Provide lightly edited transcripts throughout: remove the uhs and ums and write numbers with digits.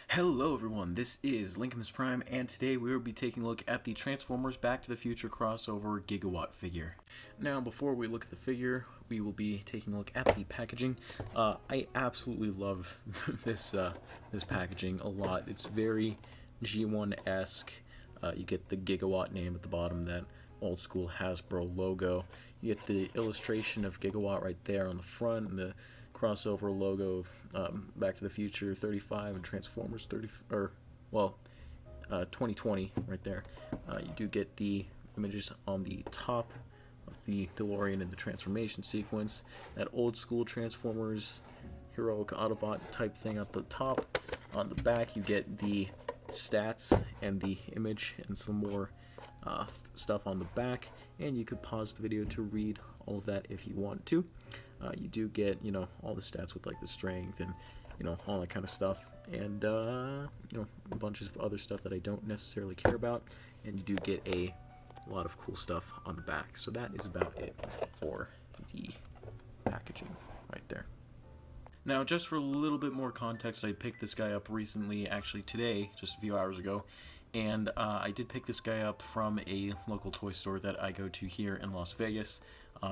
Hello everyone, this is Lincoln's Prime, and today we will be taking a look at the Transformers Back to the Future crossover Gigawatt figure. Now, before we look at the figure, we will be taking a look at the packaging. I absolutely love this packaging a lot. It's very G1-esque. You get the Gigawatt name at the bottom, that old school Hasbro logo. You get the illustration of Gigawatt right there on the front, and the crossover logo of Back to the Future 35 and Transformers 2020 right there. You do get the images on the top of the DeLorean and the transformation sequence, that old school Transformers heroic Autobot type thing at the top. On the back you get the stats and the image and some more stuff on the back, and you could pause the video to read all of that if you want to. You do get, all the stats with like the strength and, all that kind of stuff, and, a bunch of other stuff that I don't necessarily care about, and you do get a lot of cool stuff on the back. So that is about it for the packaging right there. Now, just for a little bit more context, I picked this guy up recently, actually today, just a few hours ago, and I did pick this guy up from a local toy store that I go to here in Las Vegas.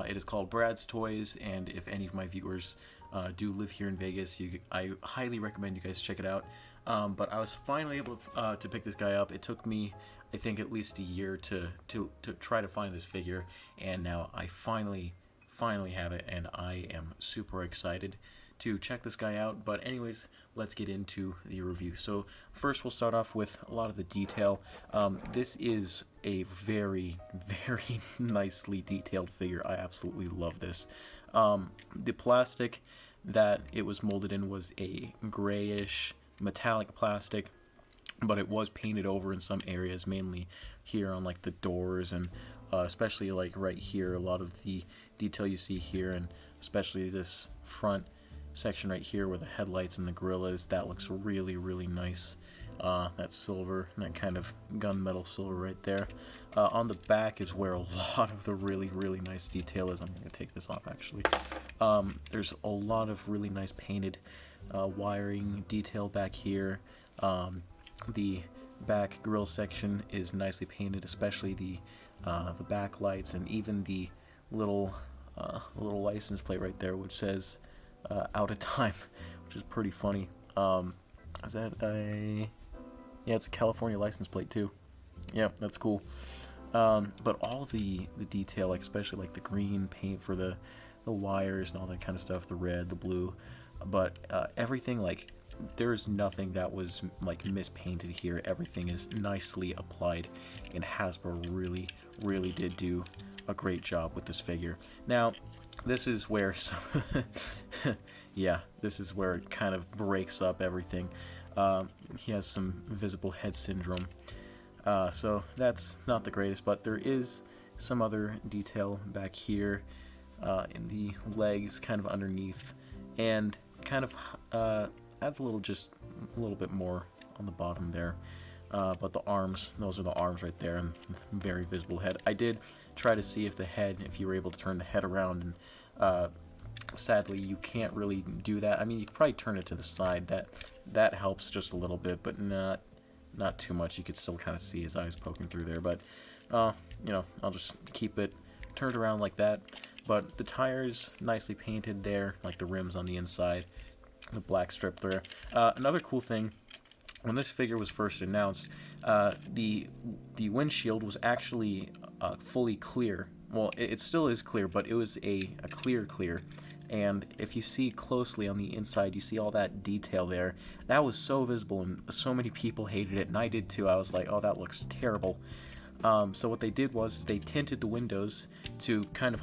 It is called Brad's Toys, and if any of my viewers do live here in Vegas, I highly recommend you guys check it out. But I was finally able to pick this guy up. It took me, I think, at least a year to try to find this figure, and now I finally have it, and I am super excited to check this guy out. But anyways, let's get into the review. So first we'll start off with a lot of the detail. This is a very nicely detailed figure. I absolutely love this. The plastic that it was molded in was a grayish metallic plastic, but it was painted over in some areas, mainly here on like the doors, and especially like right here, a lot of the detail you see here, and especially this front section right here where the headlights and the grill is, that looks really nice. That silver, that kind of gunmetal silver right there. On the back is where a lot of the really nice detail is. I'm going to take this off actually. There's a lot of really nice painted wiring detail back here. The back grill section is nicely painted, especially the back lights, and even the little license plate right there, which says out of time, which is pretty funny. Is that a... yeah, it's a California license plate too. Yeah, that's cool. But all the detail, like especially like the green paint for the wires and all that kind of stuff, the red, the blue, but everything, like there's nothing that was like mispainted here. Everything is nicely applied, and Hasbro really did do a great job with this figure. Now, this is where yeah, this is where it kind of breaks up everything. He has some visible head syndrome, so that's not the greatest, but there is some other detail back here in the legs, kind of underneath, and kind of adds just a little bit more on the bottom there. But the arms, those are the arms right there, and very visible head. I did try to see if you were able to turn the head around, and sadly you can't really do that. I mean, you could probably turn it to the side. That helps just a little bit, but not too much. You could still kind of see his eyes poking through there, but I'll just keep it turned around like that. But the tires nicely painted there, like the rims on the inside, the black strip there. Another cool thing, when this figure was first announced, the windshield was actually fully clear. Well, it still is clear, but it was a clear. And if you see closely on the inside, you see all that detail there. That was so visible, and so many people hated it, and I did too. I was like, oh, that looks terrible. So what they did was they tinted the windows to kind of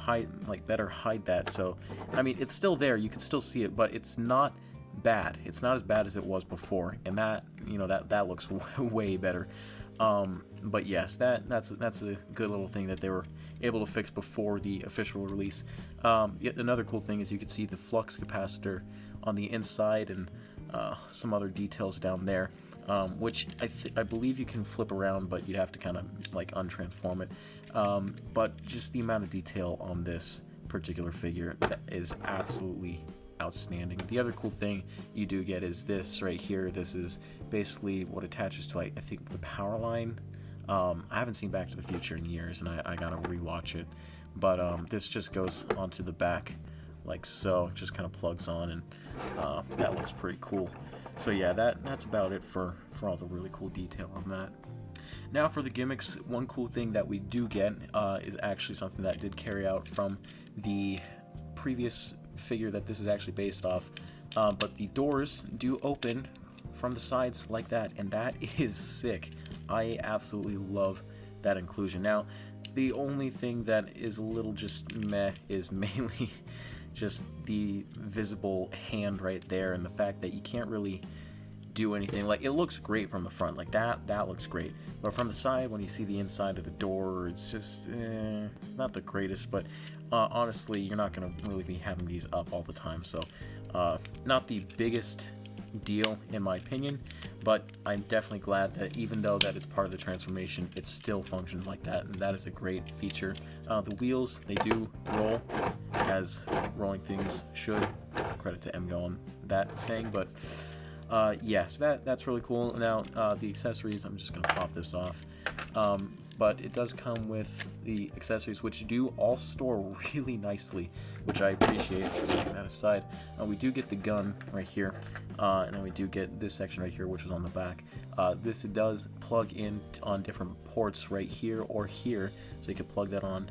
better hide that. So, I mean, it's still there. You can still see it, but it's not bad. It's not as bad as it was before, and that looks way better. But yes, that's a good little thing that they were able to fix before the official release. Yet another cool thing is you can see the flux capacitor on the inside, and some other details down there, which I believe you can flip around, but you'd have to kind of like untransform it. But just the amount of detail on this particular figure is absolutely outstanding. The other cool thing you do get is this right here. This is basically what attaches to, like, I think the power line. I haven't seen Back to the Future in years, and I gotta rewatch it. But this just goes onto the back like so. It just kind of plugs on, and that looks pretty cool. So yeah, that's about it for all the really cool detail on that. Now for the gimmicks, one cool thing that we do get is actually something that did carry out from the previous figure that this is actually based off. But the doors do open from the sides like that, and that is sick. I absolutely love that inclusion. Now, the only thing that is a little just meh is mainly just the visible hand right there, and the fact that you can't really do anything. Like, it looks great from the front, like that looks great, but from the side, when you see the inside of the door, it's just not the greatest. But honestly, you're not going to really be having these up all the time, so not the biggest deal in my opinion, but I'm definitely glad that even though that it's part of the transformation, it still functions like that, and that is a great feature. The wheels, they do roll as rolling things should. Credit to MGO on that saying. But yes, that's really cool. Now the accessories, I'm just gonna pop this off, but it does come with the accessories, which do all store really nicely, which I appreciate. Setting that aside, we do get the gun right here, and then we do get this section right here, which is on the back. This does plug in on different ports right here or here, so you can plug that on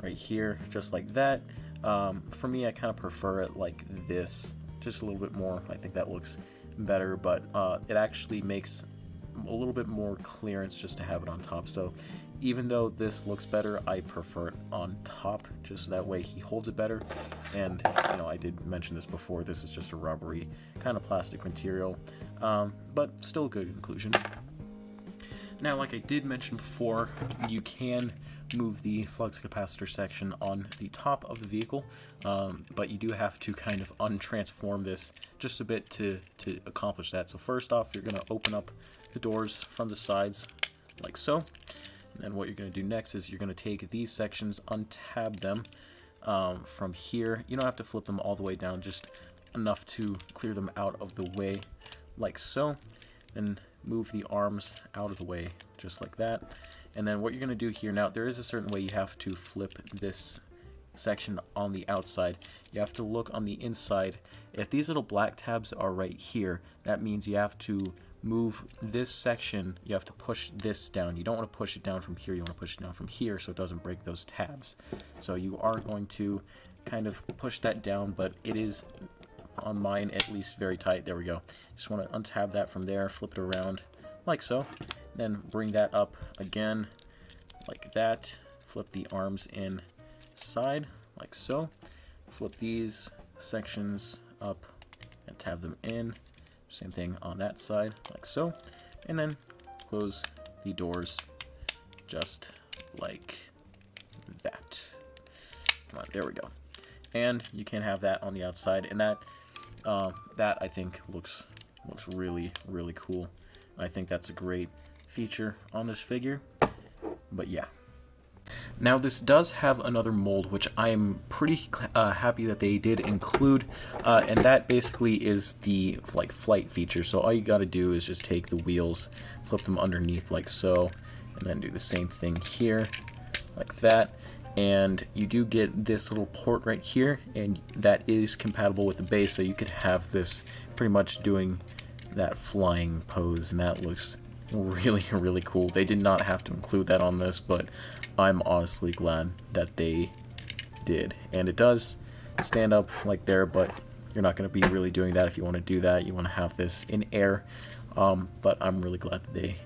right here, just like that. For me, I kind of prefer it like this, just a little bit more. I think that looks better, but it actually makes a little bit more clearance just to have it on top. So even though this looks better, I prefer it on top, just so that way he holds it better. And you know, I did mention this before, this is just a rubbery kind of plastic material, but still a good inclusion. Now, like I did mention before, you can move the flux capacitor section on the top of the vehicle, but you do have to kind of untransform this just a bit to accomplish that. So first off, you're going to open up the doors from the sides like so, and then what you're going to do next is you're going to take these sections, untab them from here. You don't have to flip them all the way down, just enough to clear them out of the way like so, and move the arms out of the way just like that. And then what you're going to do here, now there is a certain way you have to flip this section on the outside. You have to look on the inside. If these little black tabs are right here, that means you have to move this section, you have to push this down. You don't want to push it down from here, you want to push it down from here so it doesn't break those tabs. So you are going to kind of push that down, but it is, on mine at least, very tight. There we go. Just want to untab that from there, flip it around like so, then bring that up again like that, flip the arms inside like so, flip these sections up and tab them in. Same thing on that side like so, and then close the doors just like that. Come on, there we go. And you can have that on the outside, and that I think looks really cool. I think that's a great feature on this figure. But yeah. Now this does have another mold, which I am pretty happy that they did include, and that basically is the like flight feature. So all you got to do is just take the wheels, flip them underneath like so, and then do the same thing here like that. And you do get this little port right here, and that is compatible with the base, so you could have this pretty much doing that flying pose, and that looks really cool. They did not have to include that on this, but I'm honestly glad that they did. And it does stand up like there, but you're not going to be really doing that if you want to do that. You want to have this in air, but I'm really glad that they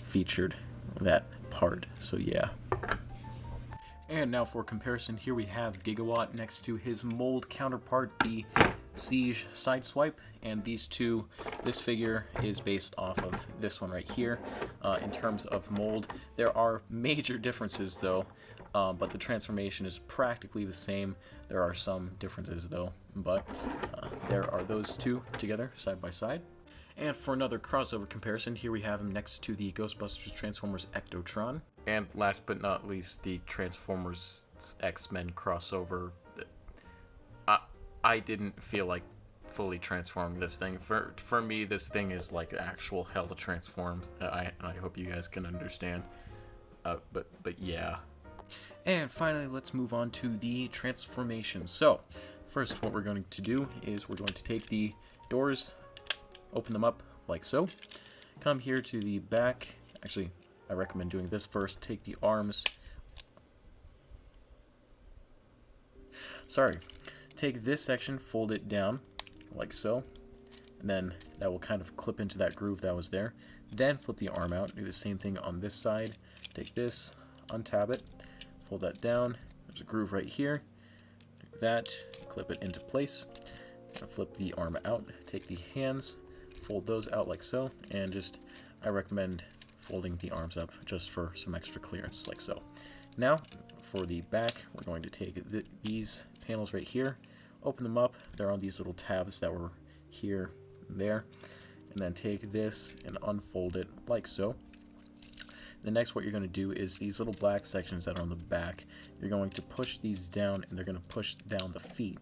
featured that part, so yeah. And now for comparison, here we have Gigawatt next to his mold counterpart, the Siege Sideswipe, and these two, this figure is based off of this one right here. In terms of mold, there are major differences though, but the transformation is practically the same. There are some differences though, but there are those two together side by side. And for another crossover comparison, here we have him next to the Ghostbusters Transformers Ectotron. And last but not least, the Transformers X-Men crossover. I didn't feel like fully transforming this thing. For me, this thing is like actual hell to transform. I hope you guys can understand. But yeah. And finally, let's move on to the transformation. So, first what we're going to do is we're going to take the doors, open them up like so, come here to the back. Actually, I recommend doing this first. Take the arms. Take this section, fold it down like so, and then that will kind of clip into that groove that was there. Then flip the arm out. Do the same thing on this side. Take this, untab it, fold that down. There's a groove right here. Do that, clip it into place. Flip the arm out. Take the hands, fold those out like so, and just, I recommend folding the arms up just for some extra clearance like so. Now, for the back, we're going to take these panels right here, open them up. They're on these little tabs that were here and there, and then take this and unfold it like so. The next, what you're going to do is these little black sections that are on the back, you're going to push these down, and they're going to push down the feet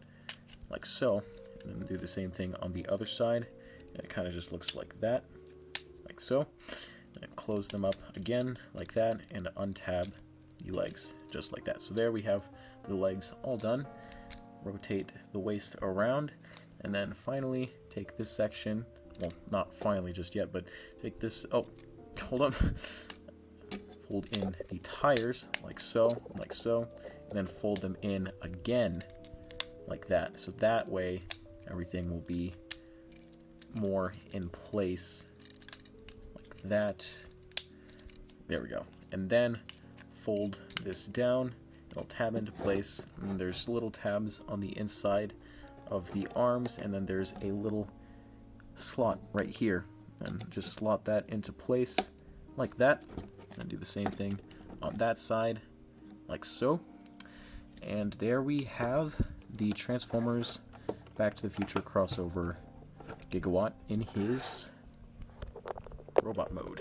like so, and then do the same thing on the other side. And it kind of just looks like that, like so. And close them up again like that, and untab the legs just like that. So there we have the legs all done. Rotate the waist around, and then finally take this section, well, not finally just yet, but take this, oh, hold on, fold in the tires like so, and then fold them in again like that. So that way everything will be more in place like that. There we go. And then fold this down. It'll tab into place, and there's little tabs on the inside of the arms, and then there's a little slot right here, and just slot that into place like that, and do the same thing on that side like so. And there we have the Transformers Back to the Future crossover Gigawatt in his robot mode.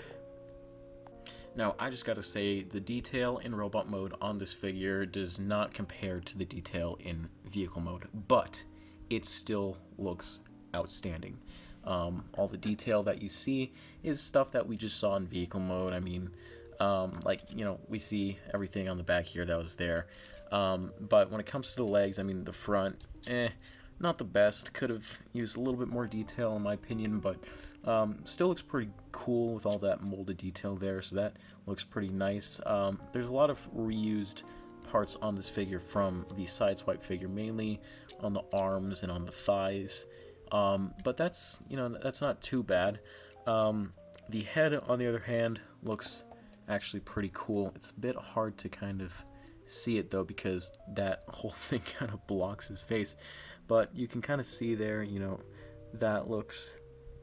Now, I just gotta say, the detail in robot mode on this figure does not compare to the detail in vehicle mode, but it still looks outstanding. All the detail that you see is stuff that we just saw in vehicle mode. I mean, like, you know, we see everything on the back here that was there. But when it comes to the legs, I mean, the front, not the best. Could have used a little bit more detail in my opinion, but still looks pretty cool with all that molded detail there, so that looks pretty nice. There's a lot of reused parts on this figure from the Sideswipe figure, mainly on the arms and on the thighs, but that's, you know, that's not too bad. The head, on the other hand, looks actually pretty cool. It's a bit hard to kind of see it though, because that whole thing kind of blocks his face, but you can kind of see there, you know, that looks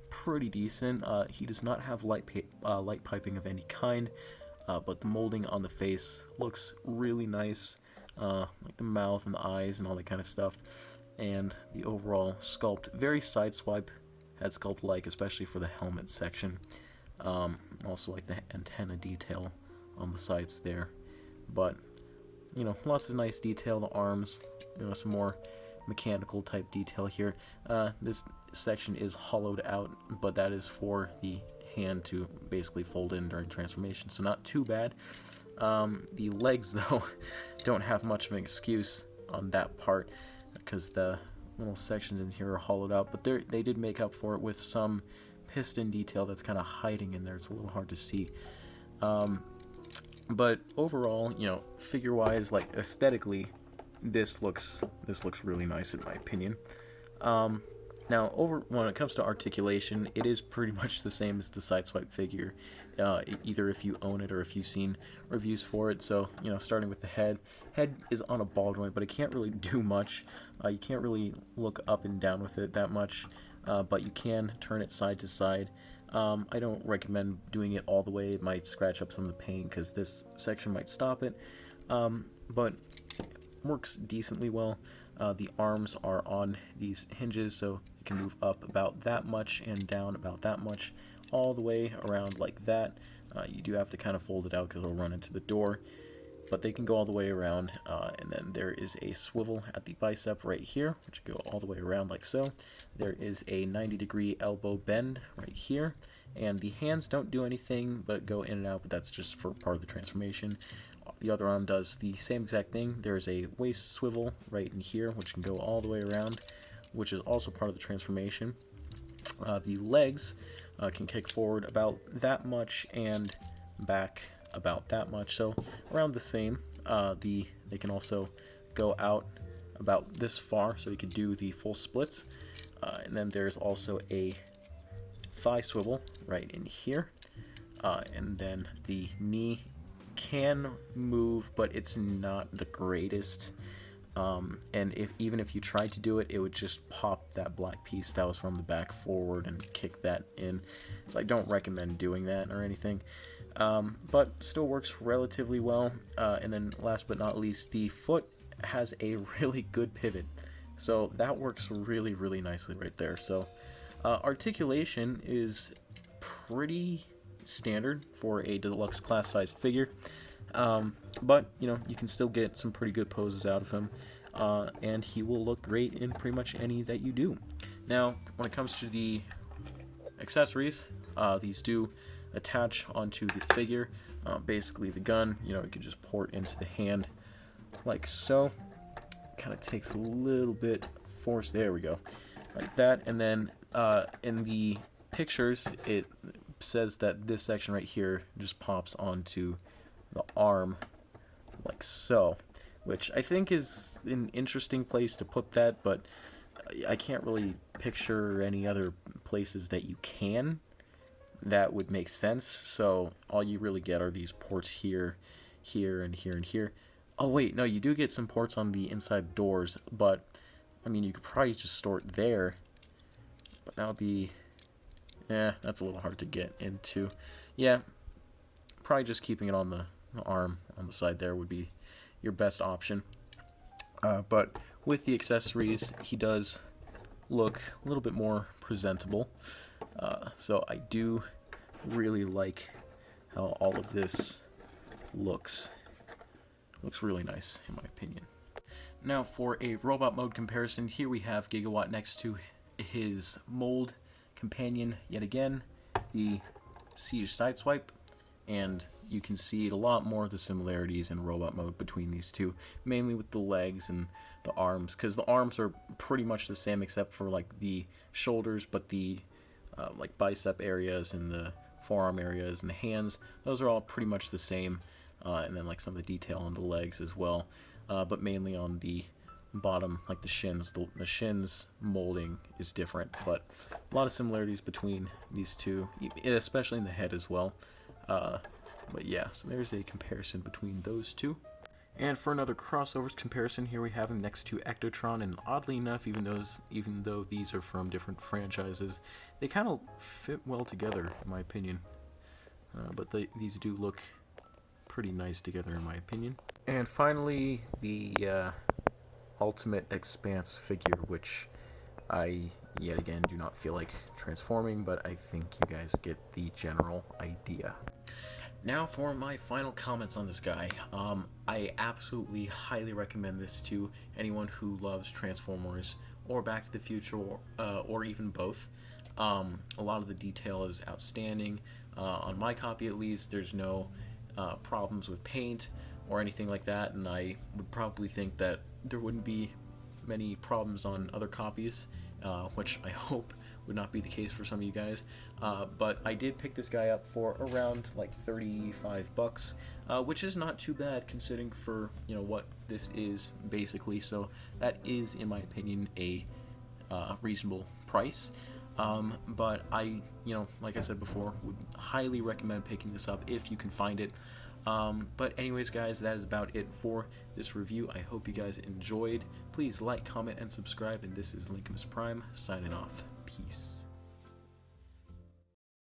pretty decent. He does not have light piping of any kind, but the molding on the face looks really nice, like the mouth and the eyes and all that kind of stuff, and the overall sculpt, very Sideswipe head sculpt like, especially for the helmet section. Also like the antenna detail on the sides there, but you know, lots of nice detail. The arms, you know, some more mechanical type detail here. This section is hollowed out, but that is for the hand to basically fold in during transformation, so not too bad. The legs though don't have much of an excuse on that part, because the little sections in here are hollowed out, but they did make up for it with some piston detail that's kind of hiding in there. It's a little hard to see. But overall, you know, figure-wise, like aesthetically, this looks really nice in my opinion. Now, when it comes to articulation, it is pretty much the same as the Sideswipe figure, either if you own it or if you've seen reviews for it. So, you know, starting with the head is on a ball joint, but it can't really do much. You can't really look up and down with it that much, but you can turn it side to side. I don't recommend doing it all the way. It might scratch up some of the paint because this section might stop it, but works decently well. The arms are on these hinges, so it can move up about that much and down about that much, all the way around like that. You do have to kind of fold it out because it'll run into the door. but they can go all the way around, and then there is a swivel at the bicep right here, which can go all the way around like so. There is a 90-degree elbow bend right here, and the hands don't do anything but go in and out, but that's just for part of the transformation. The other arm does the same exact thing. There's a waist swivel right in here, which can go all the way around, which is also part of the transformation. The legs can kick forward about that much and back about that much, so around the same. They can also go out about this far, so you could do the full splits. And then there's also a thigh swivel right in here, and then the knee can move, but it's not the greatest. And even if you tried to do it, it would just pop that black piece that was from the back forward and kick that in. So I don't recommend doing that or anything. But still works relatively well. And then last but not least, the foot has a really good pivot. So that works really, really nicely right there. So articulation is pretty standard for a deluxe class size figure, but you can still get some pretty good poses out of him, and he will look great in pretty much any that you do. Now when it comes to the accessories, these do attach onto the figure. Basically the gun, you can just port into the hand like so. Kind of takes a little bit force, there we go, like that. And then in the pictures it says that this section right here just pops onto the arm like so, which I think is an interesting place to put that, but I can't really picture any other places that you can that would make sense. So all you really get are these ports here, here, and here, and here. Oh wait, no, you do get some ports on the inside doors, but I mean, you could probably just store it there, but that would be, that's a little hard to get into. Yeah, probably just keeping it on the arm on the side there would be your best option. But with the accessories, he does look a little bit more presentable. So I do really like how all of this looks. Looks really nice in my opinion. Now for a robot mode comparison, here we have Gigawatt next to his mold companion yet again, the Siege Sideswipe, and you can see a lot more of the similarities in robot mode between these two, mainly with the legs and the arms, because the arms are pretty much the same except for like the shoulders, but the like bicep areas and the forearm areas and the hands, those are all pretty much the same, and then like some of the detail on the legs as well, but mainly on the bottom, like the shins. The shins molding is different, but a lot of similarities between these two, especially in the head as well. But yeah, so there's a comparison between those two. And for another crossovers comparison, here we have him next to Ectotron, and oddly enough, even though these are from different franchises, they kind of fit well together in my opinion. But these do look pretty nice together in my opinion. And finally, the Ultimate Expanse figure, which I yet again do not feel like transforming, but I think you guys get the general idea. Now for my final comments on this guy. I absolutely highly recommend this to anyone who loves Transformers or Back to the Future, or even both. A lot of the detail is outstanding. On my copy at least, there's no problems with paint or anything like that, and I would probably think that there wouldn't be many problems on other copies, which I hope would not be the case for some of you guys. But I did pick this guy up for around like 35 bucks, which is not too bad considering for what this is basically. So that is, in my opinion, a reasonable price. But I, like I said before, would highly recommend picking this up if you can find it. But anyways guys, that is about it for this review. I hope you guys enjoyed. Please like, comment, and subscribe, and this is Lincoln's Prime signing off. Peace.